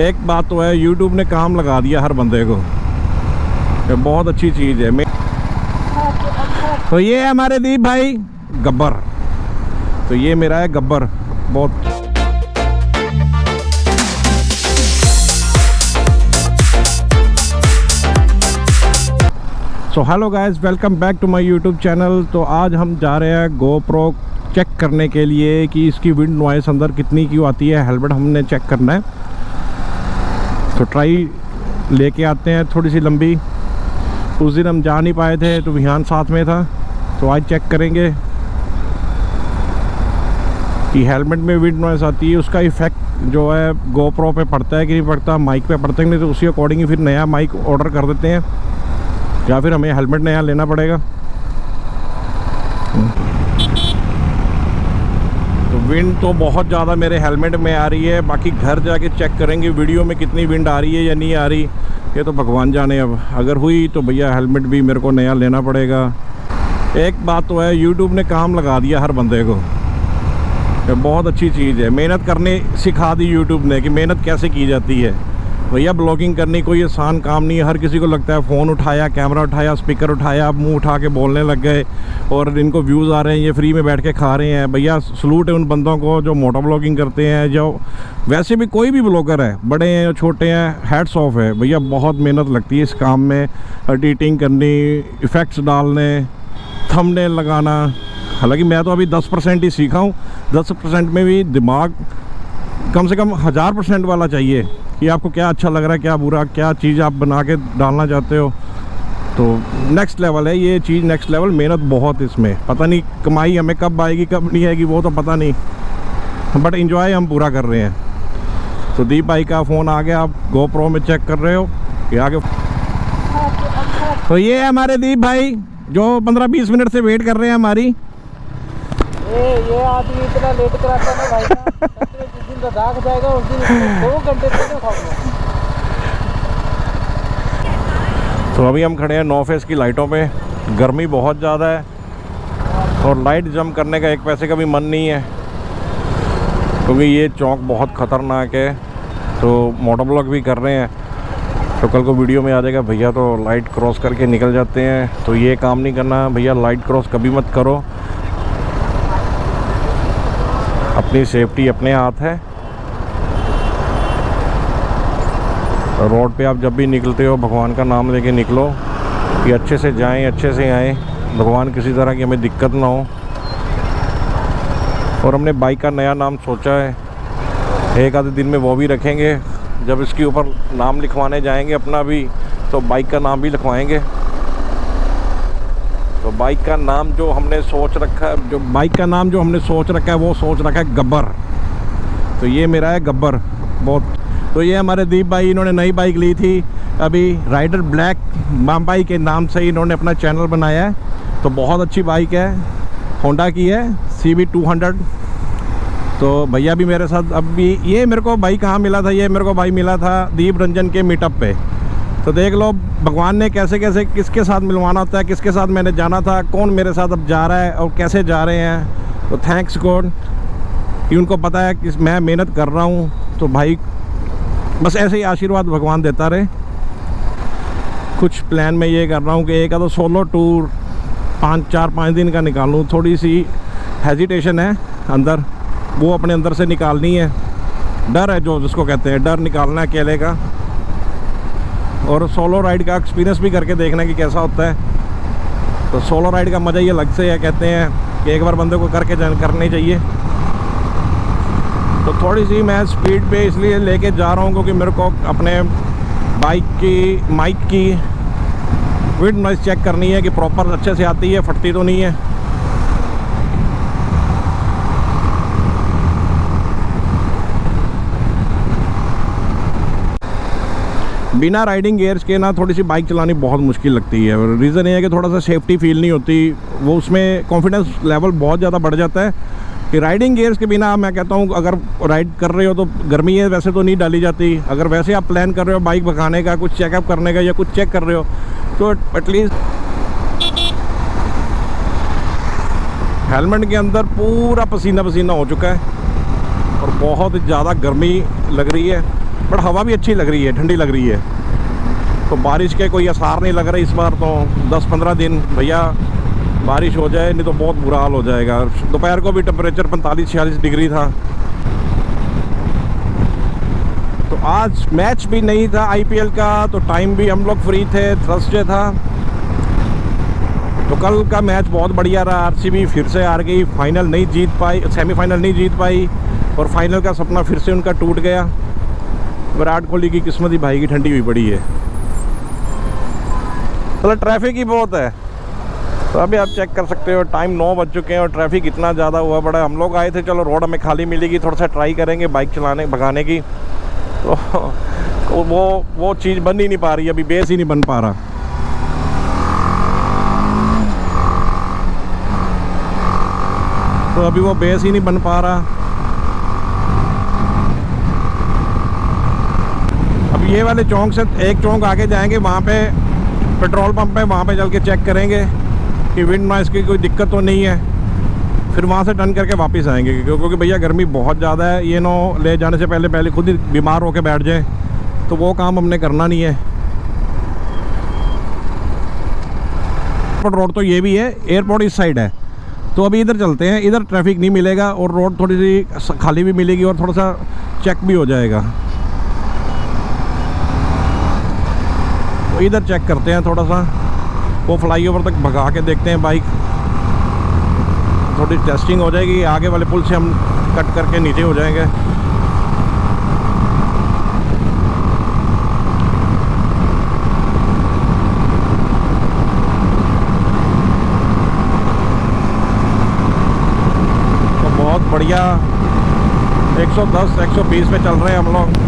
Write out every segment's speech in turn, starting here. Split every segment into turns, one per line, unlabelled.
एक बात तो है, YouTube ने काम लगा दिया हर बंदे को। ये बहुत अच्छी चीज़ है। तो ये है हमारे दीप भाई गब्बर। तो ये मेरा है गब्बर। बहुत सो hello guys, welcome back to my YouTube channel. तो आज हम जा रहे हैं GoPro चेक करने के लिए कि इसकी विंड नॉइस अंदर कितनी क्यों आती है। हेलमेट हमने चेक करना है, तो ट्राई लेके आते हैं थोड़ी सी लंबी। उस दिन हम जा नहीं पाए थे तो विहान साथ में था, तो आज चेक करेंगे कि हेलमेट में विंड नॉइस आती है, उसका इफ़ेक्ट जो है GoPro पे पड़ता है कि नहीं पड़ता, माइक पे पड़ता है कि नहीं। तो उसी अकॉर्डिंग ही फिर नया माइक ऑर्डर कर देते हैं या फिर हमें हेलमेट नया लेना पड़ेगा। तो विंड तो बहुत ज़्यादा मेरे हेलमेट में आ रही है, बाकी घर जाके चेक करेंगे वीडियो में कितनी विंड आ रही है या नहीं आ रही, ये तो भगवान जाने। अब अगर हुई तो भैया हेलमेट भी मेरे को नया लेना पड़ेगा। एक बात तो है, YouTube ने काम लगा दिया हर बंदे को। ये बहुत अच्छी चीज़ है। मेहनत करने सिखा दी YouTube ने कि मेहनत कैसे की जाती है। भैया ब्लॉगिंग करनी कोई आसान काम नहीं है। हर किसी को लगता है फ़ोन उठाया, कैमरा उठाया, स्पीकर उठाया, मुंह उठा के बोलने लग गए और इनको व्यूज़ आ रहे हैं, ये फ्री में बैठ के खा रहे हैं। भैया सलूट है उन बंदों को जो मोटो ब्लॉगिंग करते हैं, जो वैसे भी कोई भी ब्लॉगर है, बड़े हैं या छोटे हैं, हैट्स ऑफ है भैया। बहुत मेहनत लगती है इस काम में, एडिटिंग करनी, इफ़ेक्ट्स डालने, थंबनेल लगाना। हालांकि मैं तो अभी 10% ही सीखा हूँ। 10% में भी दिमाग कम से कम 1000% वाला चाहिए कि आपको क्या अच्छा लग रहा है, क्या बुरा, क्या चीज़ आप बना के डालना चाहते हो। तो नेक्स्ट लेवल है ये चीज़, नेक्स्ट लेवल। मेहनत बहुत इसमें, पता नहीं कमाई हमें कब आएगी कब नहीं आएगी वो तो पता नहीं, बट एंजॉय हम पूरा कर रहे हैं। तो दीप भाई का फ़ोन आ गया, आप GoPro में चेक कर रहे हो कि आगे। तो ये है हमारे दीप भाई जो 15-20 मिनट से वेट कर रहे हैं हमारी।
ये आदमी इतना लेट कराता है ना भाई साहब, जिस दिन लद्दाख जाएगा उस दिन 2 घंटे तक खाऊंगा।
तो अभी हम खड़े हैं नो फेस की लाइटों पे। गर्मी बहुत ज़्यादा है और लाइट जंप करने का 1 पैसे का भी मन नहीं है, क्योंकि ये चौक बहुत ख़तरनाक है। तो मोटो ब्लॉग भी कर रहे हैं, तो कल को वीडियो में आ जाएगा भैया तो लाइट क्रॉस करके निकल जाते हैं। तो ये काम नहीं करना भैया, लाइट क्रॉस कभी मत करो। अपनी सेफ्टी अपने हाथ है। रोड पे आप जब भी निकलते हो भगवान का नाम लेके निकलो कि अच्छे से जाएं, अच्छे से आएं, भगवान किसी तरह की हमें दिक्कत ना हो। और हमने बाइक का नया नाम सोचा है, एक आधे दिन में वो भी रखेंगे। जब इसके ऊपर नाम लिखवाने जाएंगे अपना भी, तो बाइक का नाम भी लिखवाएंगे। तो बाइक का नाम जो हमने सोच रखा है, वो सोच रखा है गब्बर। तो ये मेरा है गब्बर बहुत। तो ये हमारे दीप भाई, इन्होंने नई बाइक ली थी अभी, राइडर ब्लैक बम्बई के नाम से इन्होंने अपना चैनल बनाया है। तो बहुत अच्छी बाइक है, होंडा की है, CB200। तो भैया भी मेरे साथ, अभी ये मेरे को भाई कहाँ मिला था, ये मेरे को भाई मिला था दीप रंजन के मीटअप पे। तो देख लो भगवान ने कैसे कैसे किसके साथ मिलवाना होता है, किसके साथ मैंने जाना था, कौन मेरे साथ अब जा रहा है और कैसे जा रहे हैं। तो थैंक्स गॉड कि उनको पता है कि मैं मेहनत कर रहा हूँ। तो भाई बस ऐसे ही आशीर्वाद भगवान देता रहे। कुछ प्लान मैं ये कर रहा हूँ कि एक आधा सोलो टूर 4-5 दिन का निकालूँ। थोड़ी सी हेजिटेशन है अंदर, वो अपने अंदर से निकालनी है। डर है जो जिसको कहते हैं, डर निकालना है अकेले का, और सोलो राइड का एक्सपीरियंस भी करके देखना कि कैसा होता है। तो सोलो राइड का मज़ा ही अलग से है, कहते हैं कि एक बार बंदे को करके करनी चाहिए। तो थोड़ी सी मैं स्पीड पे इसलिए लेके जा रहा हूँ क्योंकि मेरे को अपने बाइक की माइक की विंड नॉइस चेक करनी है कि प्रॉपर अच्छे से आती है, फटती तो नहीं है। बिना राइडिंग गियर्स के ना थोड़ी सी बाइक चलानी बहुत मुश्किल लगती है। रीज़न ये है कि थोड़ा सा सेफ्टी फील नहीं होती, वो उसमें कॉन्फिडेंस लेवल बहुत ज़्यादा बढ़ जाता है कि राइडिंग गियर्स के बिना मैं कहता हूँ अगर राइड कर रहे हो तो गर्मी है वैसे तो नहीं डाली जाती। अगर वैसे आप प्लान कर रहे हो बाइक भगाने का, कुछ चेकअप करने का या कुछ चेक कर रहे हो, तो एटलीस्ट हेलमेट के अंदर पूरा पसीना पसीना हो चुका है और बहुत ज़्यादा गर्मी लग रही है। बट हवा भी अच्छी लग रही है, ठंडी लग रही है। तो बारिश के कोई आसार नहीं लग रहा इस बार तो। 10-15 दिन भैया बारिश हो जाए, नहीं तो बहुत बुरा हाल हो जाएगा। दोपहर को भी टेम्परेचर 45-46 डिग्री था। तो आज मैच भी नहीं था आईपीएल का, तो टाइम भी हम लोग फ्री थे, थर्सडे था। तो कल का मैच बहुत बढ़िया रहा। आरसीबी फिर से हार गई, फाइनल नहीं जीत पाई, सेमीफाइनल नहीं जीत पाई, और फाइनल का सपना फिर से उनका टूट गया। विराट कोहली की किस्मत ही भाई की ठंडी हुई पड़ी है। तो ट्रैफिक ही बहुत है। तो अभी आप चेक कर सकते हो, टाइम 9 बज चुके हैं और ट्रैफिक इतना ज़्यादा हुआ पड़ा है। हम लोग आए थे, चलो रोड हमें खाली मिलेगी, थोड़ा सा ट्राई करेंगे बाइक चलाने भगाने की। तो वो चीज़ बन ही नहीं पा रही, अभी बेस ही नहीं बन पा रहा। तो अभी वो बेस ही नहीं बन पा रहा। अब ये वाले चौक से एक चौक आगे जाएंगे, वहाँ पे पेट्रोल पंप है, वहाँ पे चल के चेक करेंगे कि विंड नॉइस की कोई दिक्कत तो नहीं है। फिर वहाँ से टर्न करके वापस आएंगे, क्योंकि भैया गर्मी बहुत ज़्यादा है। ये नो ले जाने से पहले खुद ही बीमार होके बैठ जाए, तो वो काम हमने करना नहीं है। रोड तो ये भी है, एयरपोर्ट इस साइड है, तो अभी इधर चलते हैं। इधर ट्रैफिक नहीं मिलेगा और रोड थोड़ी सी खाली भी मिलेगी और थोड़ा सा चेक भी हो जाएगा। तो इधर चेक करते हैं थोड़ा सा, वो फ्लाईओवर तक भगा के देखते हैं बाइक, थोड़ी टेस्टिंग हो जाएगी। आगे वाले पुल से हम कट करके नीचे हो जाएंगे। तो बहुत बढ़िया 110-120 पे चल रहे हैं हम लोग।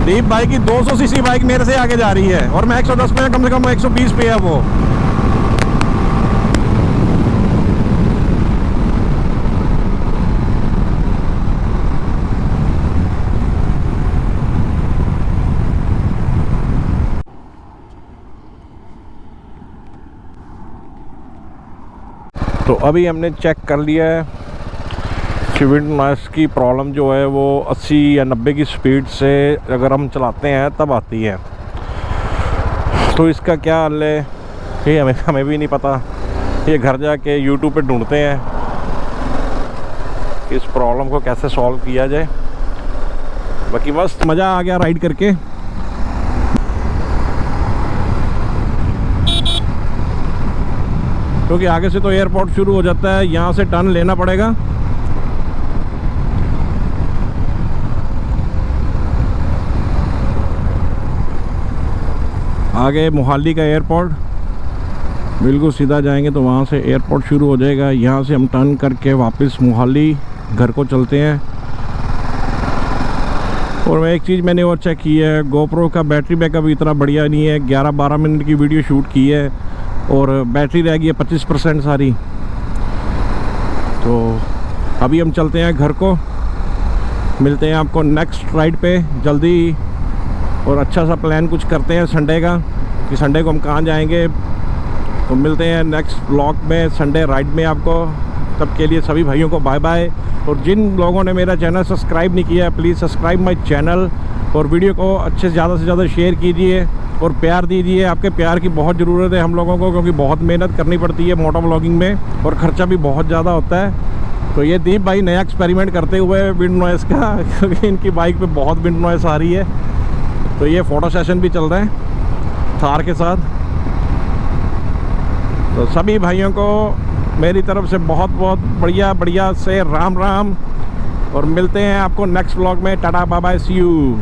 दीप भाई की 200 सीसी बाइक मेरे से आगे जा रही है और मैं 110 पे, कम से कम 120 पे है वो। तो अभी हमने चेक कर लिया है कि विंड नॉइस की प्रॉब्लम जो है वो 80 या 90 की स्पीड से अगर हम चलाते हैं तब आती है। तो इसका क्या हल है ये हमें भी नहीं पता। ये घर जाके YouTube पे ढूंढते हैं कि इस प्रॉब्लम को कैसे सॉल्व किया जाए। बाकी मस्त मज़ा आ गया राइड करके। क्योंकि आगे से तो एयरपोर्ट शुरू हो जाता है, यहाँ से टर्न लेना पड़ेगा। आगे मोहाली का एयरपोर्ट, बिल्कुल सीधा जाएंगे तो वहाँ से एयरपोर्ट शुरू हो जाएगा। यहाँ से हम टर्न करके वापस मोहाली घर को चलते हैं। और मैं एक चीज़ मैंने और चेक की है, गोप्रो का बैटरी बैकअप इतना बढ़िया नहीं है। 11-12 मिनट की वीडियो शूट की है और बैटरी रह गई है 25% सारी। तो अभी हम चलते हैं घर को, मिलते हैं आपको नेक्स्ट राइड पे जल्दी। और अच्छा सा प्लान कुछ करते हैं संडे का, कि संडे को हम कहाँ जाएंगे। तो मिलते हैं नेक्स्ट व्लॉग में, संडे राइड में आपको। तब के लिए सभी भाइयों को बाय बाय। और जिन लोगों ने मेरा चैनल सब्सक्राइब नहीं किया है, प्लीज़ सब्सक्राइब माय चैनल और वीडियो को अच्छे से ज़्यादा शेयर कीजिए और प्यार दीजिए। आपके प्यार की बहुत ज़रूरत है हम लोगों को, क्योंकि बहुत मेहनत करनी पड़ती है मोटो व्लॉगिंग में और ख़र्चा भी बहुत ज़्यादा होता है। तो ये दीप भाई नया एक्सपेरिमेंट करते हुए विंड नॉइस का, क्योंकि इनकी बाइक पे बहुत विंड नॉइस आ रही है। तो ये फ़ोटो सेशन भी चल रहा है थार के साथ। तो सभी भाइयों को मेरी तरफ से बहुत बहुत बढ़िया से राम राम। और मिलते हैं आपको नेक्स्ट व्लॉग में। Tata bye bye, see you.